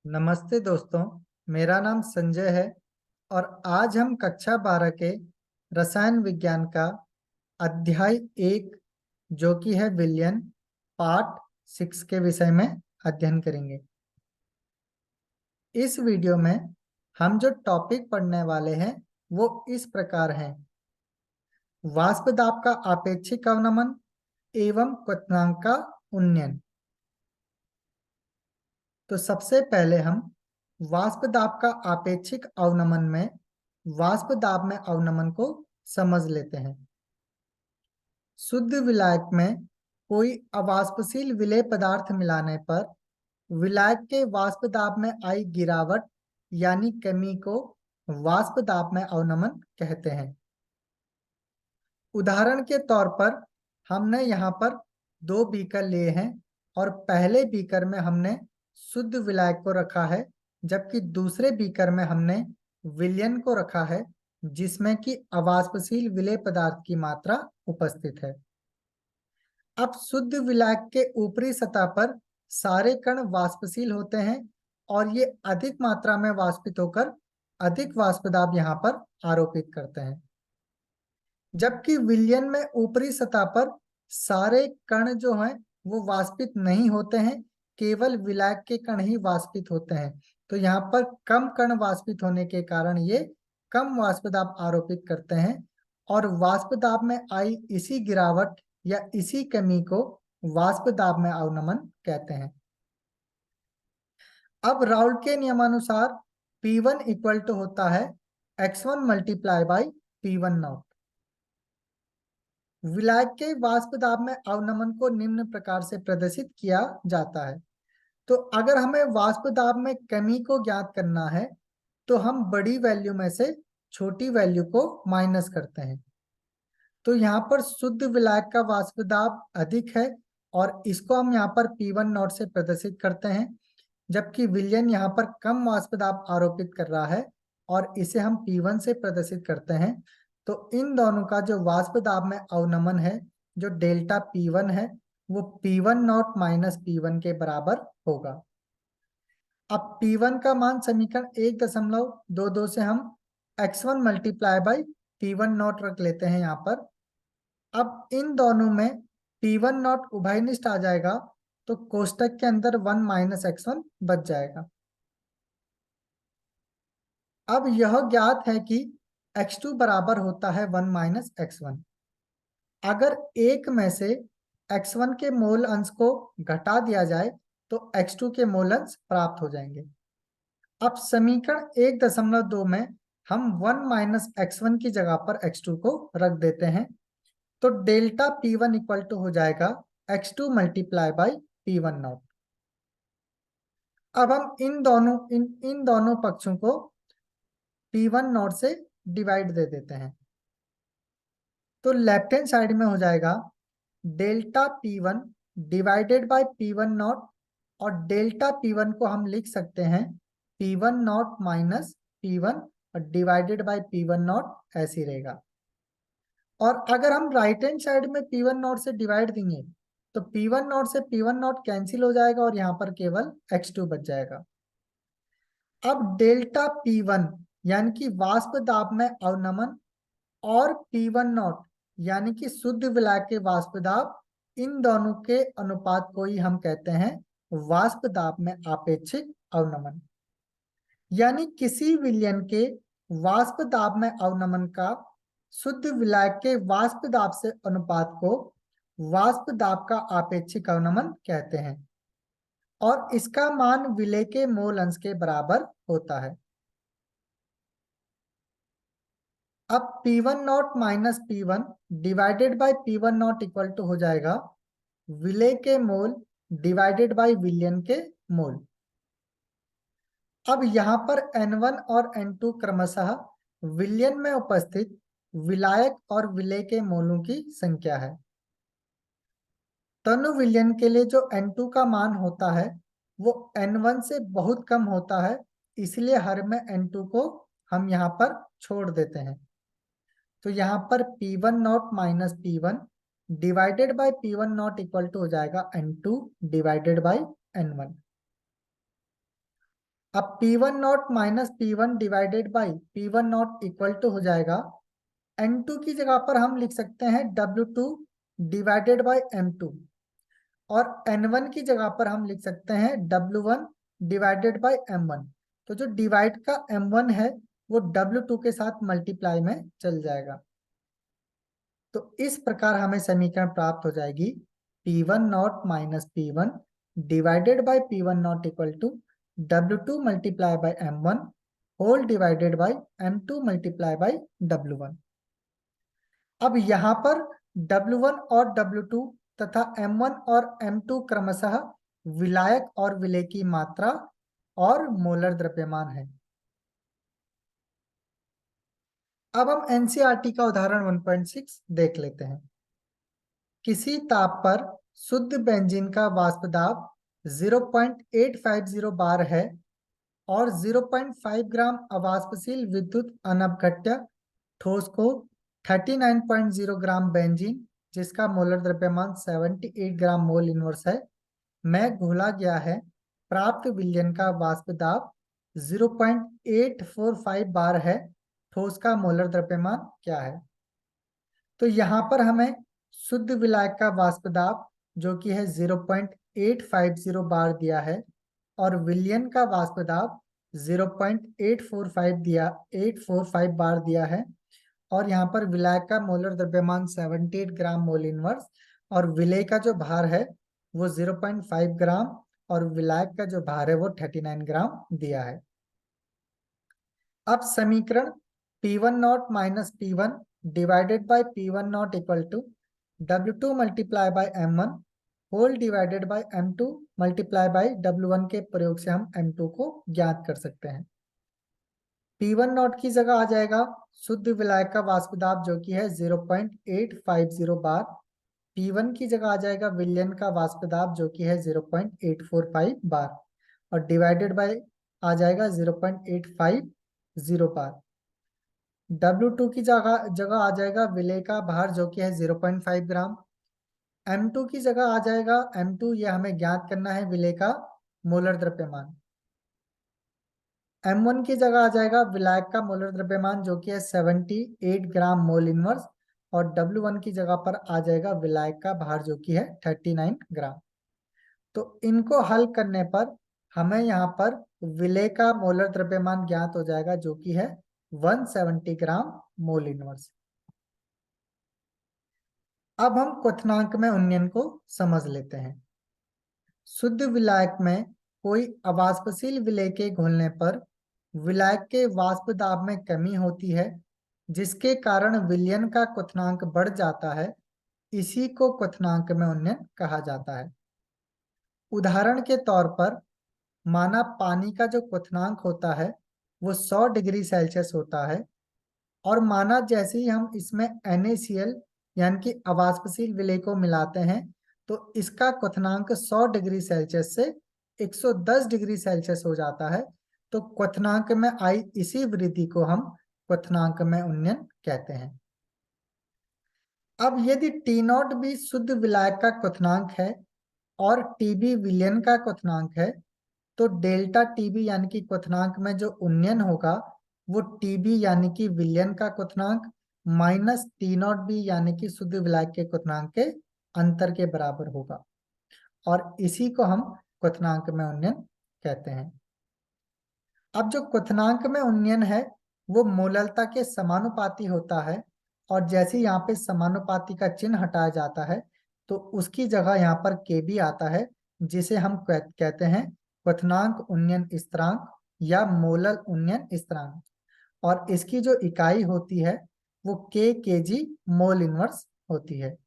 नमस्ते दोस्तों। मेरा नाम संजय है और आज हम कक्षा 12 के रसायन विज्ञान का अध्याय 1 जो कि है विलयन पार्ट 6 के विषय में अध्ययन करेंगे। इस वीडियो में हम जो टॉपिक पढ़ने वाले हैं वो इस प्रकार हैं: वाष्प दाब का आपेक्षिक अवनमन एवं क्वथनांक का उन्नयन। तो सबसे पहले हम वाष्प दाब का आपेक्षिक अवनमन में वाष्प दाब में अवनमन को समझ लेते हैं। शुद्ध विलायक में कोई अवाष्पशील विलेय पदार्थ मिलाने पर विलायक के वाष्प दाब में आई गिरावट यानी कमी को वाष्प दाब में अवनमन कहते हैं। उदाहरण के तौर पर हमने यहाँ पर 2 बीकर लिए हैं और पहले बीकर में हमने शुद्ध विलायक को रखा है, जबकि दूसरे बीकर में हमने विलयन को रखा है जिसमें कि अवाष्पशील विलेय पदार्थ की मात्रा उपस्थित है। अब शुद्ध विलायक के ऊपरी सतह पर सारे कण वाष्पशील होते हैं और ये अधिक मात्रा में वाष्पित होकर अधिक वाष्प दाब यहाँ पर आरोपित करते हैं, जबकि विलयन में ऊपरी सतह पर सारे कण जो हैं वो वाष्पित नहीं होते हैं, केवल विलायक के कण ही वाष्पित होते हैं। तो यहाँ पर कम कण वाष्पित होने के कारण ये कम वाष्प दाब आरोपित करते हैं और वाष्प दाब में आई इसी गिरावट या इसी कमी को वाष्प दाब में अवनमन कहते हैं। अब राउल के नियमानुसार P1 इक्वल टू होता है x1 multiply by P1 not. विलायक के वाष्प दाब में अवनमन को निम्न प्रकार से प्रदर्शित किया जाता है। तो अगर हमें वाष्प दाब में कमी को ज्ञात करना है तो हम बड़ी वैल्यू में से छोटी वैल्यू को माइनस करते हैं। तो यहाँ पर शुद्ध विलायक का वाष्प दाब अधिक है और इसको हम यहाँ पर P1 नॉट से प्रदर्शित करते हैं, जबकि विलयन यहाँ पर कम वाष्प दाब आरोपित कर रहा है और इसे हम P1 से प्रदर्शित करते हैं। तो इन दोनों का जो वाष्प दाब में अवनमन है, जो डेल्टा P1 है, वो P1 नॉट माइनस P1 के बराबर होगा। अब P1 का मान समीकरण 1.22 से हम x1 multiply by P1 not रख लेते हैं यहाँ पर। अब इन दोनों में P1 नॉट उभयनिष्ठ आ जाएगा तो कोष्टक के अंदर 1 माइनस x1 बच जाएगा। अब यह ज्ञात है कि x2 बराबर होता है 1 माइनस x1। अगर एक में से x1 के मोल अंश को घटा दिया जाए तो x2 के मोल अंश प्राप्त हो जाएंगे। अब समीकरण 1.2 में हम 1 माइनस x1 की जगह पर x2 को रख देते हैं, तो डेल्टा P1 इक्वल टू हो जाएगा x2 multiply by P1 not. अब हम इन दोनों पक्षों को P1 नॉट से डिवाइड दे देते हैं, तो लेफ्ट हैंड साइड में हो जाएगा delta P1 divided by P1 not और डेल्टा P1 को हम लिख सकते हैं P1 नॉट माइनस P1 और डिवाइडेड बाय P1 नॉट ऐसे रहेगा। और अगर हम राइट हैंड साइड में P1 नॉट से डिवाइड देंगे तो P1 नॉट से P1 नॉट कैंसिल हो जाएगा और यहाँ पर केवल x2 बच जाएगा। अब डेल्टा P1 यानी कि वाष्प दाब में अवनमन और P1 नॉट यानी कि शुद्ध विलायक के वाष्प दाब, इन दोनों के अनुपात को ही हम कहते हैं वाष्प दाब में आपेक्षिक अवनमन। यानी किसी विलयन के वाष्प दाब में अवनमन का शुद्ध विलायक के वाष्प दाब से अनुपात को वाष्प दाब का आपेक्षिक अवनमन कहते हैं और इसका मान विलेय के मोल अंश के बराबर होता है। अब P1 naught minus P1 divided by P1 naught equal to हो जाएगा विलेय के मोल डिवाइडेड बाय विलयन के मोल। अब यहाँ पर N1 और N2 क्रमशः विलयन में उपस्थित विलायक और विलेय के मोलों की संख्या है। तनु विलयन के लिए जो N2 का मान होता है वो N1 से बहुत कम होता है, इसलिए हर में N2 को हम यहाँ पर छोड़ देते हैं। तो यहाँ पर P1 naught minus P1 divided by P1 naught equal to हो जाएगा N2 डिवाइडेड बाय N1। अब P1 naught minus P1 divided by P1 naught equal to हो जाएगा, N2 की जगह पर हम लिख सकते हैं W2 डिवाइडेड बाई M2, और N1 की जगह पर हम लिख सकते हैं W1 डिवाइडेड बाई M1। तो जो डिवाइड का M1 है वो W2 के साथ मल्टीप्लाई में चल जाएगा। तो इस प्रकार हमें समीकरण प्राप्त हो जाएगी, P1 naught minus P1 divided by P1 naught equal to W2 multiply by M1 whole divided by M2 multiply by W1। अब यहाँ पर W1 और W2 तथा M1 और M2 क्रमशः विलायक और विलेय की मात्रा और मोलर द्रव्यमान है। अब हम एनसीईआरटी का उदाहरण 1.6 देख लेते हैं। किसी ताप पर शुद्ध बेंजीन का वाष्प दाब 0.850 बार है और 0.5 ग्राम अवाष्पशील विद्युत अनवघट्य ठोस को 39.0 ग्राम बेंजीन, जिसका मोलर द्रव्यमान 78 ग्राम मोल इनवर्स है, में घोला गया है। प्राप्त विलयन का वाष्प दाब 0.845 बार है, ठोस का मोलर द्रव्यमान क्या है? तो यहाँ पर हमें शुद्ध विलायक का वाष्प दाब जो कि है 0.850 बार दिया है, और विलयन का वाष्प दाब 0.845 बार दिया है, और यहाँ पर विलायक का मोलर द्रव्यमान 78 ग्राम मोल इनवर्स, और विलेय का जो भार है वो 0.5 ग्राम, और विलायक का जो भार है वो 39 ग्राम दिया है। अब समीकरण P1 naught minus P1 divided by P1 naught equal to W2 multiply by M1 whole divided by M2 multiply by W1 के प्रयोग से हम M2 को ज्ञात कर सकते हैं। P1 नॉट की जगह आ जाएगा शुद्ध विलायक का वाष्प दाब जो कि है 0.850 बार, P1 की जगह आ जाएगा विलयन का वाष्प दाब जो कि है 0.845 बार, और डिवाइडेड बाय आ जाएगा 0.850 बार। W2 की जगह जगह आ जाएगा विलेय का भार जो कि है 0.5 ग्राम। M2 की जगह आ जाएगा M2, ये हमें ज्ञात करना है विलेय का मोलर द्रव्यमान। M1 की जगह आ जाएगा विलायक का मोलर द्रव्यमान जो कि है 78 ग्राम मोल इनवर्स, और W1 की जगह पर आ जाएगा विलायक का भार जो कि है 39 ग्राम। तो इनको हल करने पर हमें यहाँ पर विलेय का मोलर द्रव्यमान ज्ञात हो जाएगा जो कि है 170 ग्राम मोल इनवर्स। अब हम क्वथनांक में उन्नयन को समझ लेते हैं। शुद्ध विलायक में कोई अवाष्पशील विलेय के घुलने पर विलायक के वाष्प दाब में कमी होती है, जिसके कारण विलयन का क्वथनांक बढ़ जाता है। इसी को क्वथनांक में उन्नयन कहा जाता है। उदाहरण के तौर पर माना पानी का जो क्वथनांक होता है वो 100 डिग्री सेल्सियस होता है, और माना जैसे ही हम इसमें NaCl यानी कि अवाष्पशील विलेय को मिलाते हैं तो इसका क्वथनांक 100 डिग्री सेल्सियस से 110 डिग्री सेल्सियस हो जाता है। तो क्वथनांक में आई इसी वृद्धि को हम क्वथनांक में उन्नयन कहते हैं। अब यदि T0 भी शुद्ध विलायक का क्वथनांक है और Tb विलयन का क्वथनांक है, तो डेल्टा Tb यानी कि क्वथनांक में जो उन्नयन होगा वो Tb यानी कि विलयन का क्वथनांक माइनस T0b यानी कि शुद्ध विलायक के क्वथनांक के अंतर के बराबर होगा, और इसी को हम क्वथनांक में उन्नयन कहते हैं। अब जो क्वथनांक में उन्नयन है वो मोललता के समानुपाती होता है, और जैसे यहाँ पे समानुपाती का चिन्ह हटाया जाता है तो उसकी जगह यहाँ पर Kb आता है, जिसे हम कहते हैं क्वथनांक उन्नयन स्थिरांक या मोलल उन्नयन स्थिरांक, और इसकी जो इकाई होती है वो kg मोल इनवर्स होती है।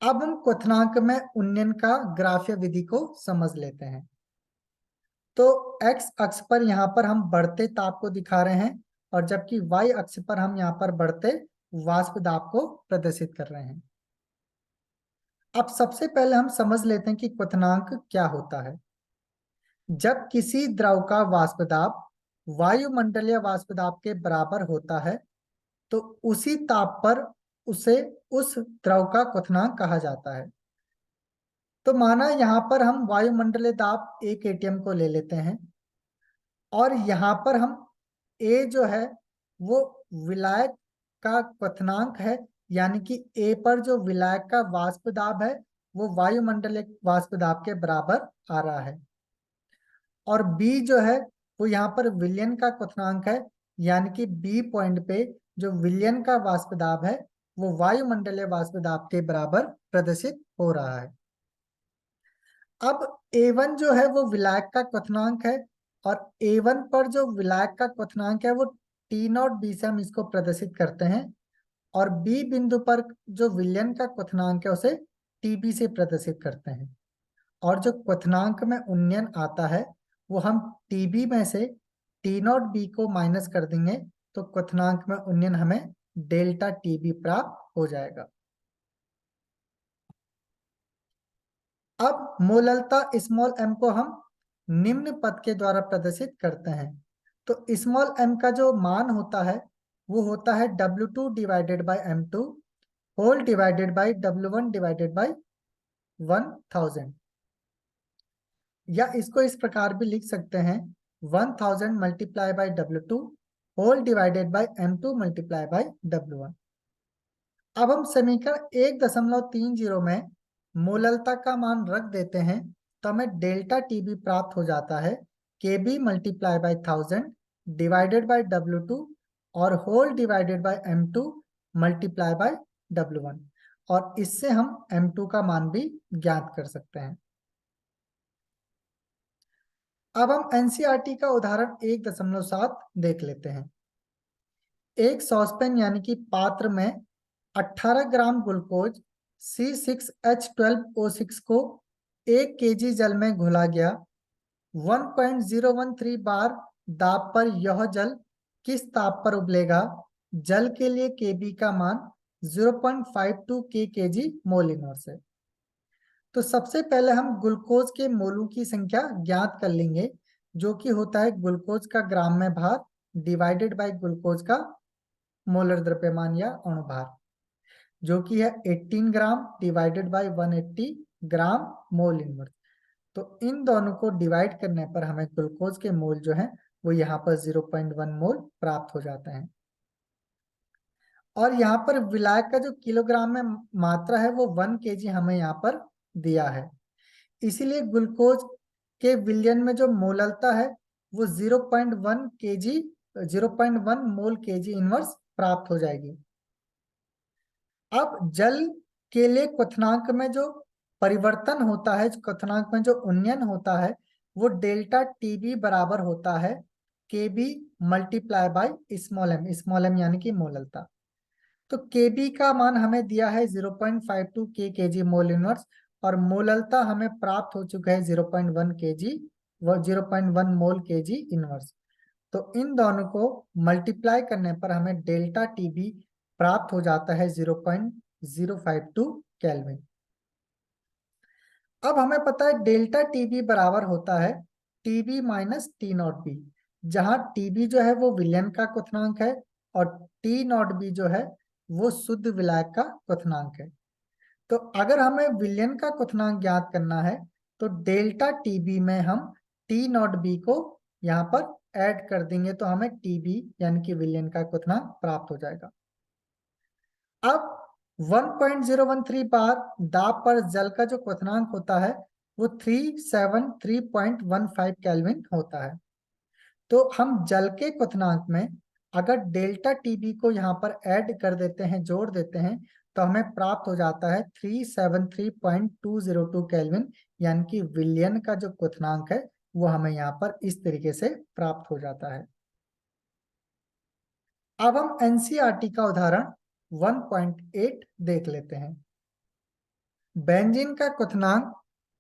अब हम क्वथनांक में उन्नयन का ग्राफ्य विधि को समझ लेते हैं। तो x अक्ष पर यहाँ पर हम बढ़ते ताप को दिखा रहे हैं, और जबकि y अक्ष पर हम यहाँ पर बढ़ते वाष्प दाब को प्रदर्शित कर रहे हैं। अब सबसे पहले हम समझ लेते हैं कि क्वथनांक क्या होता है। जब किसी द्रव का वाष्प दाब वायुमंडलीय वाष्प दाब के बराबर होता है तो उसी ताप पर उसे उस द्रव का क्वथनांक कहा जाता है। तो माना यहाँ पर हम वायुमंडलीय दाब 1 एटीएम को ले लेते हैं और यहाँ पर हम ए जो है वो विलायक का क्वथनांक है, यानी कि ए पर जो विलायक का वाष्प दाब है वो वायुमंडलीय वाष्प दाब के बराबर आ रहा है, और बी जो है वो यहाँ पर विलयन का क्वथनांक है, यानी कि बी पॉइंट पे जो विलयन का वाष्प दाब है वो वायुमंडलीय वाष्प दाब के बराबर प्रदर्शित हो रहा है। अब A1 जो है वो विलायक का क्वथनांक है, और A1 पर जो विलायक का क्वथनांक है वो T नॉट बी से हम इसको प्रदर्शित करते हैं, और B बिंदु पर जो विलयन का क्वथनांक है उसे TB से प्रदर्शित करते हैं, और जो क्वथनांक में उन्नयन आता है वो हम TB में से T नॉट बी को माइनस कर देंगे, तो क्वथनांक में उन्नयन हमें डेल्टा TB प्राप्त हो जाएगा। अब मोललता स्मॉल m को हम निम्न पद के द्वारा प्रदर्शित करते हैं। तो स्मॉल m का जो मान होता है वो होता है W2 divided by M2 whole divided by W1 divided by 1000, या इसको इस प्रकार भी लिख सकते हैं 1000 multiply by W2 whole divided by M2 multiply by W1। अब हम समीकरण 1.30 में मोललता का मान रख देते हैं, तो हमें डेल्टा टीबी प्राप्त हो जाता है K B multiply by 1000 divided by W2 और whole divided by M2 multiply by W1, और इससे हम M2 का मान भी ज्ञात कर सकते हैं। अब हम एनसीईआरटी का उदाहरण 1.7 देख लेते हैं। एक सॉसपेन यानी कि पात्र में 18 ग्राम ग्लूकोज C6H12O6 को 1 kg जल में घोला गया। 1.013 बार दाब पर यह जल किस ताप पर उबलेगा? जल के लिए Kb का मान 0.52 kg मोल इनवर्स है। तो सबसे पहले हम ग्लूकोज के मोलों की संख्या ज्ञात कर लेंगे, जो कि होता है ग्लूकोज का ग्राम में भार डिवाइडेड बाय ग्लूकोज का मोलर द्रव्यमान या अणुभार, जो कि है 18 gram divided by 180 gram mole inverse. तो इन दोनों को डिवाइड करने पर हमें ग्लूकोज के मोल जो है वो यहाँ पर 0.1 मोल प्राप्त हो जाते हैं, और यहाँ पर विलायक का जो किलोग्राम में मात्रा है वो 1 kg हमें यहाँ पर दिया है। इसीलिए ग्लूकोज के विलयन में जो मोललता है वो 0.1 kg 0.1 मोल kg इनवर्स प्राप्त हो जाएगी। अब जल के लिए क्वथनांक में जो परिवर्तन होता है, क्वथनांक में जो उन्नयन होता है वो डेल्टा टीबी बराबर होता है केबी मल्टीप्लाई बाई स्मॉल एम यानी कि मोललता। तो केबी का मान हमें दिया है 0.52 kg मोल इनवर्स, और मोललता हमें प्राप्त हो चुका है 0.1 kg 0.1 मोल kg इनवर्स। तो इन दोनों को मल्टीप्लाई करने पर हमें डेल्टा टीबी प्राप्त हो जाता है 0.052 केल्विन। अब हमें पता है डेल्टा टीबी बराबर होता है TB minus T not be, जहां टीबी जो है वो विलयन का क्वथनांक है और टी नॉट बी जो है वो शुद्ध विलायक का क्वथनांक है। तो अगर हमें विलयन का क्वथनांक ज्ञात करना है तो डेल्टा टीबी में हम टी नॉट बी को यहाँ पर ऐड कर देंगे, तो हमें टीबी यानी कि विलयन का क्वथनांक प्राप्त हो जाएगा। अब 1.013 बार दाब पर जल का जो क्वथनांक होता है वो 373.15 केल्विन होता है। तो हम जल के क्वथनांक में अगर डेल्टा टीबी को यहाँ पर ऐड कर देते हैं, जोड़ देते हैं, तो हमें प्राप्त हो जाता है 373.202 केल्विन, यानी कि विलयन का जो क्वथनांक है वो हमें यहाँ पर इस तरीके से प्राप्त हो जाता है। अब हम एनसीईआरटी का उदाहरण 1.8 देख लेते हैं। बेंजीन का क्वथनांक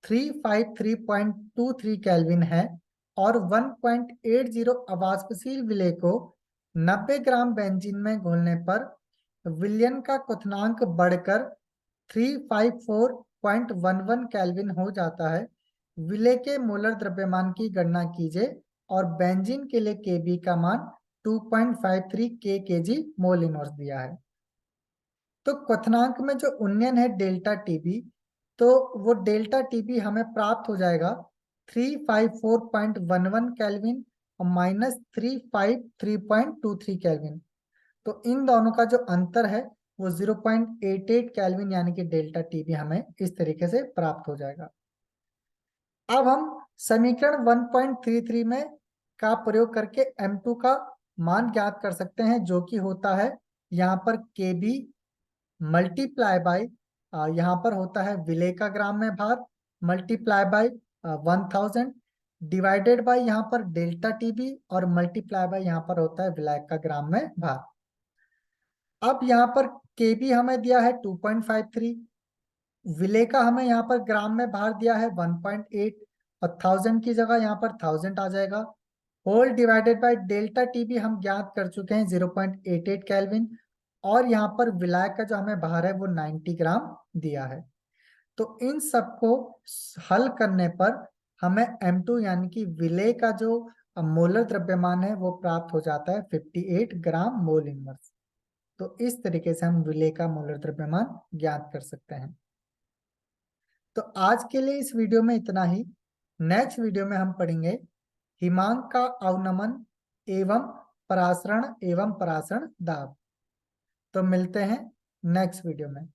353.23 केल्विन है और 1.80 अवाष्पशील विलेय को 90 ग्राम बेंजीन में घोलने पर विलयन का क्वथनांक बढ़कर 354.11 केल्विन हो जाता है। विलेय के मोलर द्रव्यमान की गणना कीजिए और बेंजीन के लिए Kb का मान 2.53 kg मोल इनवर्स दिया है। तो क्वथनांक में जो उन्नयन है डेल्टा टीबी तो वो डेल्टा टीबी हमें प्राप्त हो जाएगा 354.11 केल्विन और -353.23 केल्विन। तो इन दोनों का जो अंतर है वो 0.88 केल्विन यानी कि डेल्टा टीबी हमें इस तरीके से प्राप्त हो जाएगा। अब हम समीकरण 1.33 में का प्रयोग करके M2 का मान ज्ञात कर सकते हैं, जो कि होता है यहाँ पर KB मल्टीप्लाई बाय यहाँ पर होता है विले का ग्राम में भार मल्टीप्लाई बाय 1000 डिवाइडेड बाय यहाँ पर डेल्टा टीबी और मल्टीप्लाई बाय यहाँ पर होता है विलायक का ग्राम में भार। अब यहाँ पर केबी हमें दिया है 2.53, विले का हमें यहाँ पर ग्राम में भार दिया है 1.8 और 1000 की जगह यहाँ पर 1000 आ जाएगा। Whole divided by delta T B ज्ञात कर चुके हैं 0.88 केल्विन और यहाँ पर विलायक का जो हमें भार है वो 90 ग्राम दिया है। तो इन सबको हल करने पर हमें M2 यानी कि विलेय का जो मोलर द्रव्यमान है वो प्राप्त हो जाता है 58 ग्राम मोल इनवर्स। तो इस तरीके से हम विलेय का मोलर द्रव्यमान ज्ञात कर सकते हैं। तो आज के लिए इस वीडियो में इतना ही। नेक्स्ट वीडियो में हम पढ़ेंगे हिमांक का अवनमन एवं परासरण दाब। तो मिलते हैं नेक्स्ट वीडियो में।